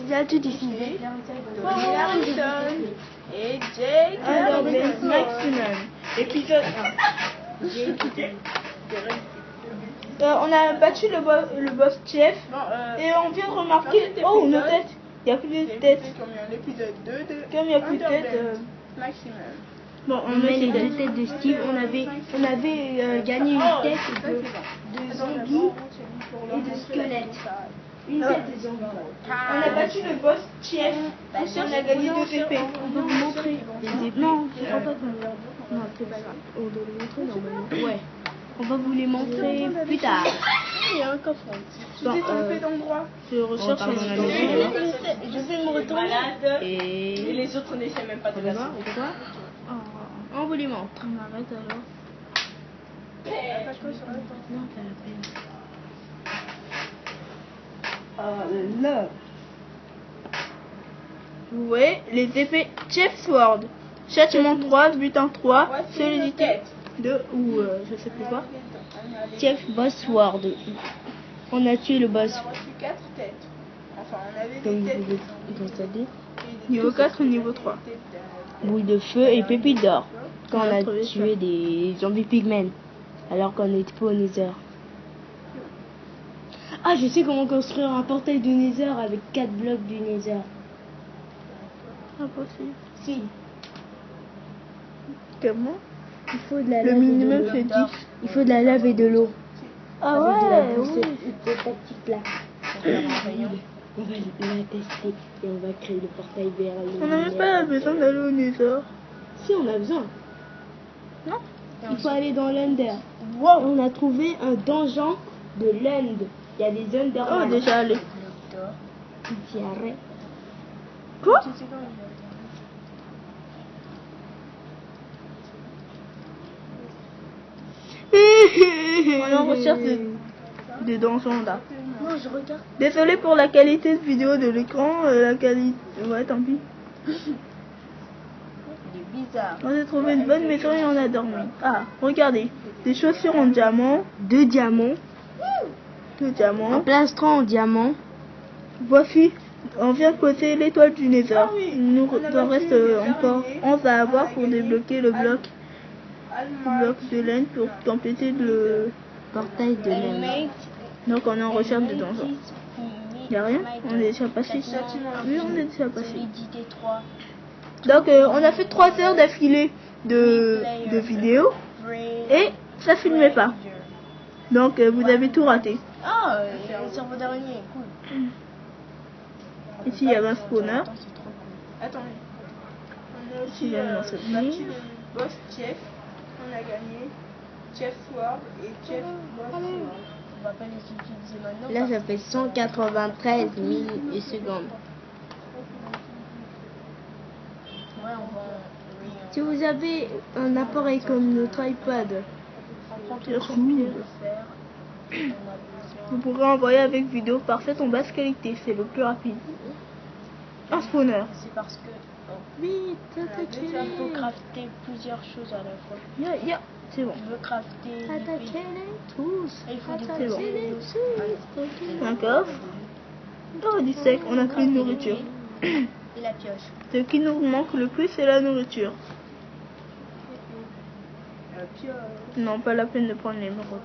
Il a tout décidé. Et Jake Maximum. Épisode 1. On a battu le boss chef et on vient de remarquer. Oh, nos têtes. Il n'y a plus de têtes. Comme l'épisode 2 de Comme il n'y a plus de têtes. Maximum. Bon, on met les deux têtes de Steve. On avait gagné une tête de zombie et de squelette. Une tête de zombie. On a battu le boss chef. On a gagné 2 épées. On va vous montrer les épées. Non, c'est pas grave. Non, c'est pas grave. On doit les montrer normalement. Ouais. On va vous les montrer plus tard. Il y a un coffre. Tu t'es trompé d'endroit. Je recherche un Je vais me retourner. Et les autres n'essaient même pas de la on vous les montre. On arrête alors. Non, pas la peine. Là. Vous voyez les épées Chef Sword. Châtiment 3, butin 3, solidité 2 ou je sais plus quoi. Chef Boss Sword. On a tué le boss. On a reçu 4 têtes. Enfin, on avait Comme des vous têtes. pouvez constater. Niveau 4 ou niveau 3. Boule de feu et pépite d'or. Quand On on a a trouvé tué des zombies pigmen. Alors qu'on était pas au Nether. Ah, je sais comment construire un portail du Nether avec 4 blocs du Nether. Impossible. Si. Comment? Il faut de la Le lave et de minimum l'eau. c'est 10. Il faut de la lave et de l'eau. Ah Avec de la ouais, boue, oui. cette tactique-là. On va la tester et on va créer le portail vers le On n'a même pas besoin d'aller au Nether. Si, on a besoin. Non? Il faut aller dans l'Under. On a trouvé un donjon de l'Und. Il y a des Oh, Undermans. déjà allé. Diarrhée. Quoi? On en recherche des donjons là. Non, je regarde. Désolé pour la qualité de vidéo de l'écran. La qualité. Ouais, tant pis. Il est bizarre. On a trouvé une bonne maison et on a dormi. Ah, regardez. Des chaussures en diamant. 2 diamants. 2 Un diamants. plastron en diamant. Voici. On vient de poser l'étoile du Nether. Ah oui, Il nous on a en battu reste les encore araignées. 11 à avoir pour débloquer le bloc Allemand. de laine pour compléter le... Portail de l'Und. Donc on est en recherche de donjon. Y a rien? On est déjà passé. Oui, on est déjà passé. Solidité 3. Donc on a fait 3 heures d'affilée de vidéo et ça filmait pas. Donc vous avez tout raté. Ah, le cerveau d'araignée, cool. Ici il y avait un spawner. Attends, c'est trop cool. Attendez. On a aussi Il y a un monstre. battu le boss Chef. On a gagné Chef Sword et Chef Boss Sword. On va pas les utiliser maintenant. Là, ça fait 193 millisecondes. Ouais, on va. Si vous avez un appareil comme notre iPad, Pierre sur pierre. Vous pourrez envoyer avec vidéo parfaite en basse qualité. C'est le plus rapide. Un spawner. C'est parce que Vite, il faut crafter plusieurs choses à la fois. C'est bon. Je veux crafter des attaquez-les tous. Et il faut C'est bon. déposer Un coffre. Oh, du sec. On a plus de nourriture. et la pioche. Ce qui nous manque le plus, c'est la nourriture. La pioche. Non, pas la peine de prendre l'émeraude.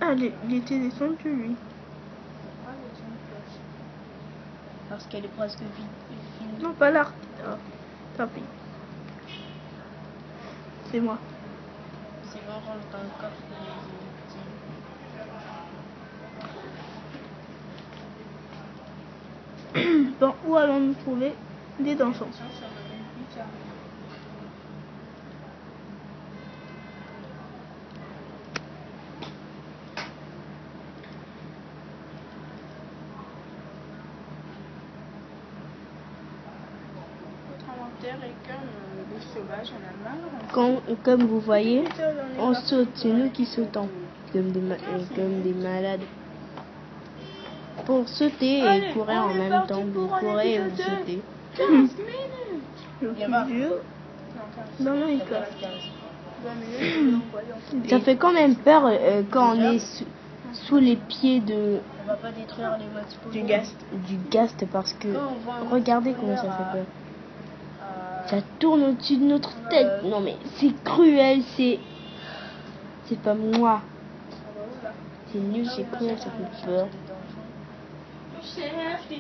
Ah, il était descendu, lui. Parce qu'elle est presque vide. Non, pas là. Ah, tant pis. C'est moi. C'est bon, rentre dans le coffre. Bon, où allons-nous trouver des donjons? Notre inventaire est comme le sauvage, on a mal. Comme vous voyez, on saute. C'est nous qui sautons. Comme des malades. Pour sauter et courir en même temps, vous courez et vous sautez. Le plus dur. Dans le Minecraft. Ça fait quand même peur quand on est sous les pieds de va pas détruire les modes Du gast. Du gast parce que Quand on voit un regardez spawner comment ça fait peur. à- Ça tourne au-dessus de notre tête. Non mais c'est cruel, c'est pas moi. C'est nul, c'est cruel, ça fait peur.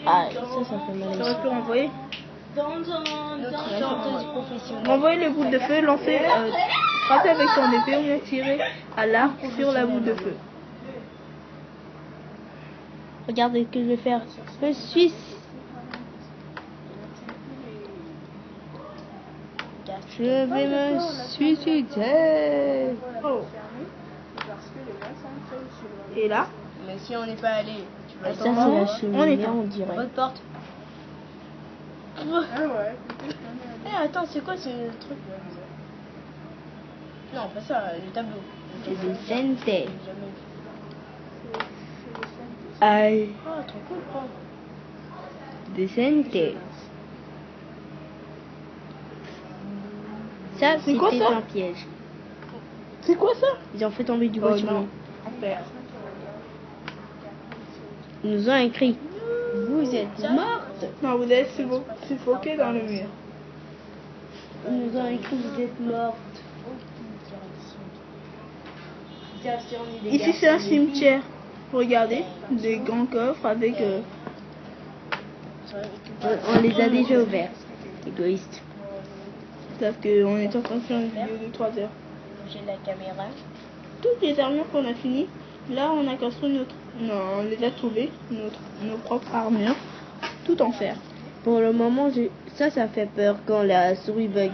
Ah, ça fait mal. J'aurais pu renvoyer. Notre chanteuse professionnelle. Renvoyer les boules de feu, lancer, frapper avec son épée ou bien tirer à l'arc sur la boule de feu. Regardez ce que je vais faire. Je suis. Je vais me suicider. Oh. Et là, Mais si on n'est pas allé, tu vas Ça c'est la on cheminée, éteint. on dirait. Votre porte. Ah ouais. Eh attends, c'est quoi ce truc là? Non, pas ça, le tableau. C'est des sentes. Jamais. Aïe. Ah, trop cool, prends. Des sentes. Ça, C'est quoi c'était ça un piège. c'est quoi ça? Ils ont fait tomber du Oh bâtiment. non. Enfer. Ils nous ont écrit. Vous êtes morte. Non, vous êtes suffoqué dans le mur. Ils nous ont écrit vous êtes morte. Ici, c'est un cimetière. Regardez, des grands coffres avec. On les a déjà ouverts. Égoïste. Parce qu'on est en train de faire une vidéo de 3 heures. J'ai la caméra. Toutes les armures qu'on a finies, là, on a construit notre. Non, on les a trouvées, nos propres armures, tout en fer. Pour le moment, ça fait peur quand la souris bug.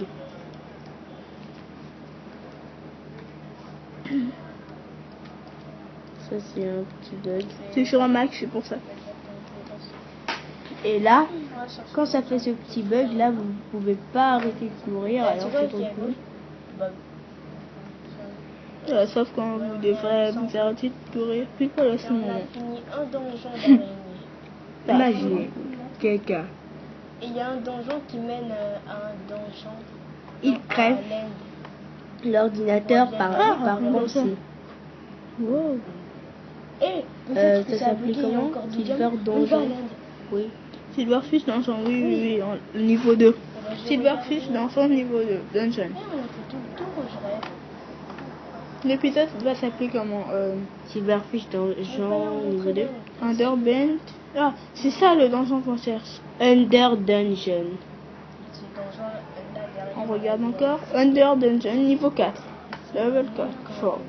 Ça, c'est un petit bug. C'est sur un Mac, c'est pour ça. Et là, quand ça fait ce petit bug, là, vous ne pouvez pas arrêter de courir. Alors, c'est trop cool. Sauf quand vous devrez vous arrêter de courir, puis pas à ce On a moment. fini un donjon d'araignée. Imaginez, quelqu'un, Et il y a un donjon qui mène à un donjon. il crève à l'Inde. l'ordinateur par comme pensée. ça. Wow. Et peut-être que Ça ça a s'appelait bloqué, il y a comment? encore du Silver diamant. On va à Donjon. l'Inde. Oui. Silverfish dans son oui, niveau 2. Silverfish dans son niveau 2, dungeon. Eh, on a fait tout le tour, je rêve. L'épisode va s'appeler comment Silverfish dans genre niveau 2. Underbent. Ah, c'est ça le donjon qu'on cherche. Under Dungeon. Ce donjon, là, derrière. On regarde encore. Under Dungeon, niveau 4. Level 4. Fort.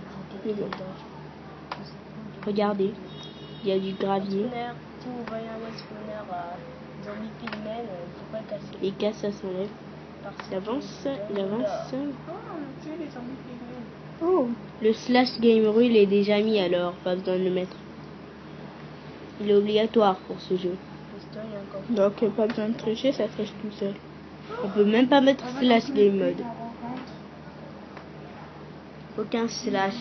Regardez, il y a du gravier. Spawner, si vous voyez un web spawner à zombie pigmen, il faut pas le casser. Et casse, ça s'enlève. Il avance, il avance. Oh, on a tué les zombies pygmées. Oh, Le slash game rule il est déjà mis alors, pas besoin de le mettre. Il est obligatoire pour ce jeu. Piston, il y a encore. donc pas besoin de tricher, ça triche tout seul. On peut même pas mettre slash game mode. Aucun slash.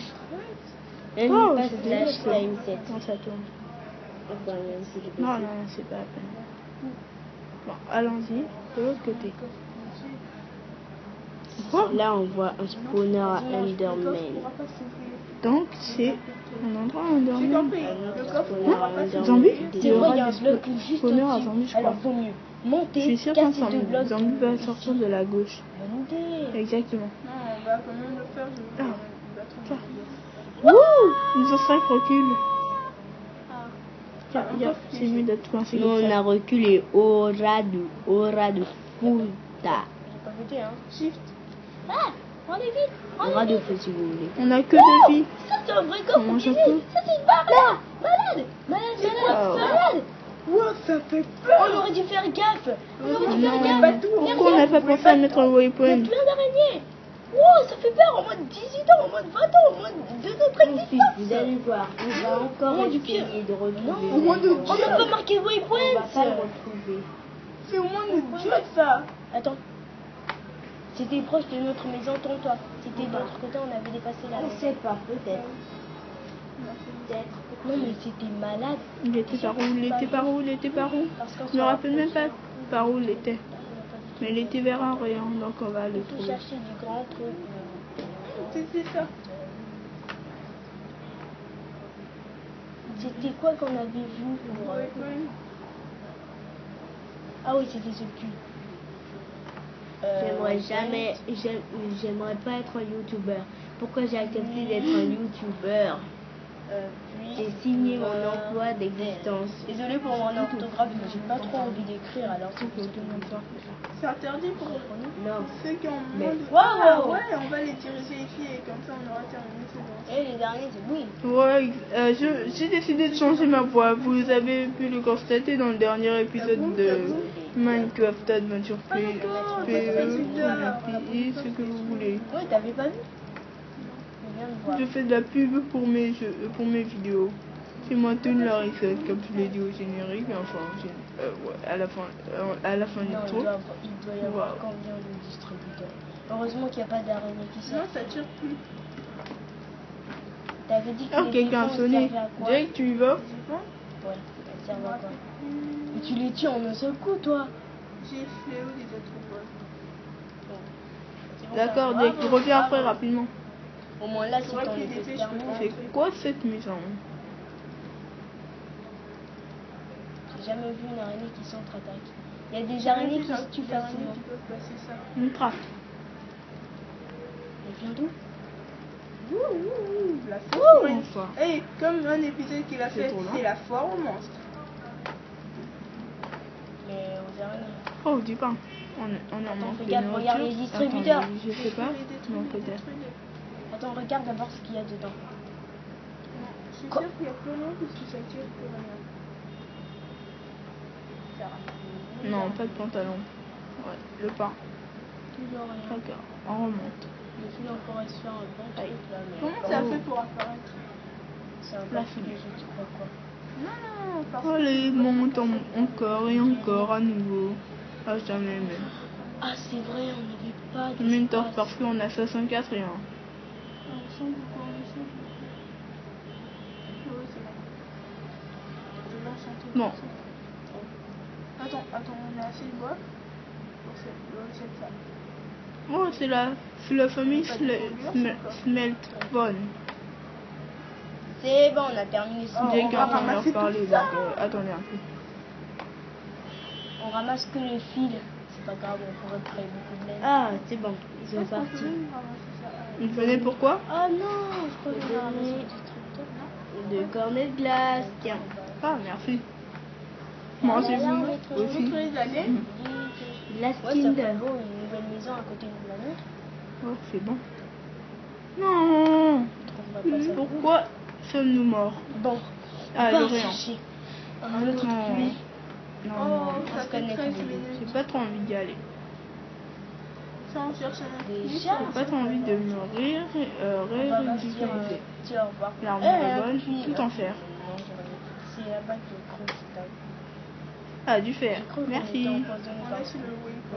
Même Oh, pas c'est slash bien, time set. Quand ça tourne. Enfin, même si j'ai Non, pas non, c'est pas la peine. Bon, allons-y, de l'autre côté. fait. Là, on voit un spawner à Enderman. Donc, c'est un endroit Enderman. Spawner à Enderman. Zombie Des C'est Il y vrai, aura il y a un des bloc juste spawners à au-dessus. zombies, je Alors, crois. vaut mieux Je monter, suis sûr qu'un casser deux blocs. zombie va sortir de la gauche. Bonne idée. Exactement. Non, on va quand même le faire. Je vais Ça. Wouh, ils ont 5 reculs. C'est mieux d'être coincé Nous, comme on ça. a reculé au ras de puta. J'ai pas voté, hein. Shift. Ah, on est vite. Au ras de feu, si vous voulez. On a que 2 vies. Ça, c'est un vrai corps Comment je optimisé. peux Ça, c'est une barre là. Malade. Malade. Wow, ça fait peur. On aurait dû faire gaffe. On aurait dû faire Non, gaffe. pourquoi on n'a pas pensé à mettre un Il y a waypoint? plein d'araignées. Wow, ça fait peur en mode 18 ans, en mode 20 ans, en mode de notre existence. Vous allez voir, on va encore Oh, du essayer pire. de retrouver. Non, moins de on n'a pas marqué On va waypoint. pas le retrouver. C'est au moins de Dieu ça. Attends. C'était proche de notre maison, tourne-toi. C'était de l'autre côté, on avait dépassé la On maison. sait pas, peut-être. Peut-être. Non, mais c'était malade. Il était par où? Il était par où? Il était par où? Parce qu'on Je me rappelle même pas par où il était. Mais il était vers un rayon, donc on va le faut trouver. chercher du grand truc. C'est ça. C'était quoi qu'on avait vu pour... Ah oui, c'était ce cul. J'aimerais pas être un youtubeur. Pourquoi j'ai accepté d'être un youtubeur? J'ai signé mon emploi d'existence. Désolé pour mon orthographe, mais j'ai pas trop envie d'écrire, alors c'est pour tout le monde. C'est interdit pour ceux qui ont moins de... Waouh! Ouais, on va les diriger ici et comme ça on aura terminé ce temps. Et les derniers, c'est oui. Ouais, j'ai décidé de changer ma voix. Vous avez pu le constater dans le dernier épisode de Minecraft Adventure PE, ce que vous voulez. Ouais, t'avais pas vu? Je fais de la pub pour mes vidéos. C'est moi Toon Larissa, comme je l'ai dit au générique, enfin, ouais, à la fin du tour. Il doit y avoir combien de distributeurs? Heureusement qu'il n'y a pas d'araignée qui sort. Non, ça tire plus. T'avais dit que Oh, quelqu'un a sonné. Jake, tu y vas? Ouais, elles servent à quoi? Mais tu les tues en un seul coup, toi. J'ai fait où les autres boss. D'accord, Jake, tu reviens après rapidement. Au moins là, si ton épée termine. C'est quoi cette maison? J'ai jamais vu une araignée qui s'entre-attaque. Il y a des araignées qui se tuent facilement. Une trappe. Elle vient d'où? La Enfin. Hey, comme un épisode qu'il a fait, c'est la foire aux monstres. Mais aux araignées. Oh, dis pas. On est en manque de nourriture. Regarde les distributeurs. Attends, je sais pas. Non, peut-être. Attends, regarde d'abord ce qu'il y a dedans. Je suis sûre qu'il y a plus rien parce que ça tire plus rien. Non, pas de pantalon. Ouais, le pain. Toujours rien. D'accord, on remonte. Le fil on pourrait se faire un bon truc là, mais... Comment ça fait pour apparaître? C'est un peu de je sais pas quoi. Non, parce Allez, monte encore et encore à nouveau. Ah, jamais même. Ah, c'est vrai, on n'avait pas de... Même temps parce qu'on a 64 et 1. Bon. Attends, on a assez de bois pour cette femme. Oh, c'est la famille Smeltbone. C'est bon, on a terminé ce Jake est en train de leur parler, donc attendez un peu. On ramasse que les fils. C'est pas grave, on pourrait créer beaucoup de laine. Ah, c'est bon, ils sont partis. Ils venaient pourquoi? Oh non, je crois qu'on a ramassé de cornets de glace. Tiens. Ah, merci. Mangez-vous aussi. La skin. Une nouvelle maison à côté de la nôtre. Oh, c'est bon. Non. Pourquoi sommes-nous morts? Bon. Ah, l'Orient. Un autre puits. Non, Oh, non, ça fait 13 minutes. j'ai pas trop envie d'y aller. Ça, on cherche un Déjà. J'ai pas trop envie de me ridiculiser. Tiens, au revoir. L'armure est bonne, tout en fer. C'est là-bas que je crois que c'est. Ah, du fer. Merci.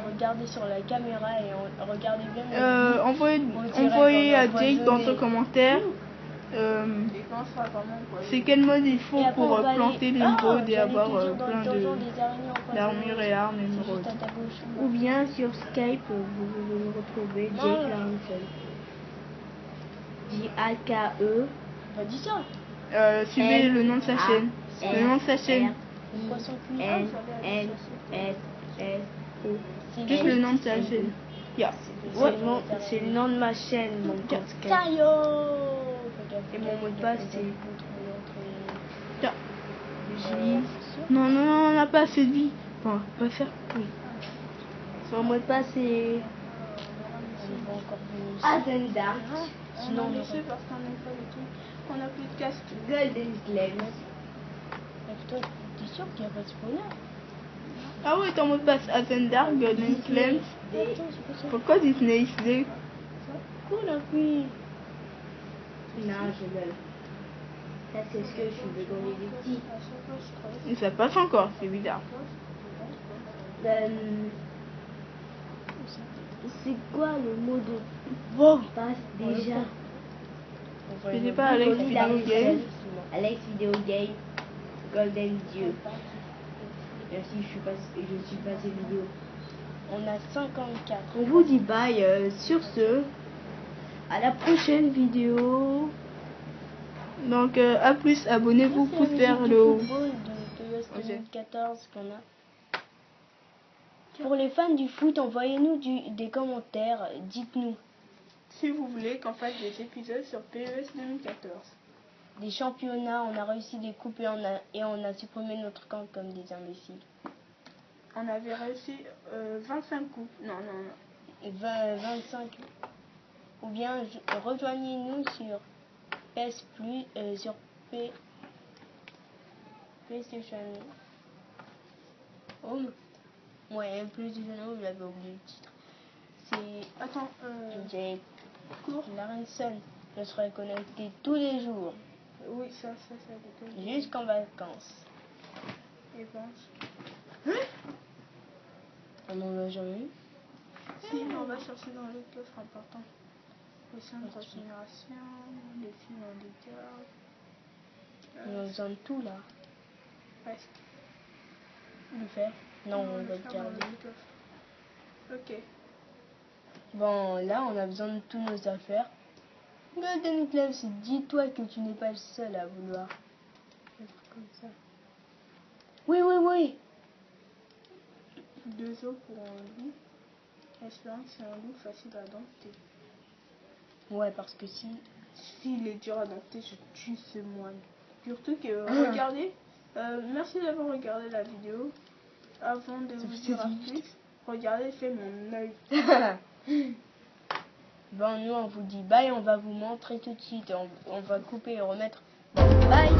Regardez sur la caméra et regardez bien. Envoyez à Jake dans son commentaire. C'est quel mode il faut pour planter l'émeraude et avoir plein d'armures et armes émeraudes. Ou bien sur Skype, vous pouvez me retrouver Jake Larnson. J-A-K-E. Dis ça. Suivez le nom de sa chaîne. Le nom de sa chaîne. N-S-S-O. Juste le nom de sa chaîne. Yeah. C'est le nom de ma chaîne, mon compte Skype. Et mon mot de passe, c'est... Non, on n'a pas assez de vie. Bon, on va faire... Oui. Mon mot de passe, c'est... Azendart. Sinon, on laissé parce qu'on n'a pas de trucs. On n'a plus de casque. Golden Claims. Toi, t'es sûr qu'il n'y a pas de spawner? Ah ouais, ton mot de passe Azendart, Golden Claims. Pourquoi Disney XD? Cool, oui. Non, je rigole. Ça, c'est ce que je suis quand il est petit. Et ça passe encore, c'est bizarre. C'est quoi le mot de passe déjà? Je sais pas, Alex Video Game. Alex Video Game. Golden Dieu. Merci, je suis passé vidéo. On a 54. On vous dit bye sur ce. À la prochaine vidéo. Donc à plus, abonnez-vous pour faire le football de PES 2014 qu'on a. Pour les fans du foot, envoyez-nous des commentaires, dites-nous. Si vous voulez qu'on fasse des épisodes sur PES 2014. Des championnats, on a réussi des coupes et on a supprimé notre camp comme des imbéciles. On avait réussi 25 coupes. Non. 25. Ou bien rejoignez-nous sur PS Plus, sur PlayStation Home. Ouais, PlayStation Home, j'avais oublié le titre. C'est... Attends, j'ai cours Larenson. Je serai connecté tous les jours. Oui, ça. Jusqu'en vacances. Et pense. On n'en a jamais eu. Si, on va chercher dans les coffres importants. Les scènes de génération, les films en dégâts. On a besoin de tout là. Presque. Le faire. Non, on va le garder. Ok. Bon, là, on a besoin de toutes nos affaires. Golden Gloves, dis-toi que tu n'es pas le seul à vouloir être comme ça. Oui. 2 os pour un loup. Espérant que c'est un loup facile à dompter. Ouais, parce que s'il est dur à dompter, je tue ce moine. Surtout que, regardez, merci d'avoir regardé la vidéo. Avant de vous dire à plus, regardez, fais mon œil. Bon, nous, on vous dit bye, on va vous montrer tout de suite. On va couper et remettre. Bon, bye.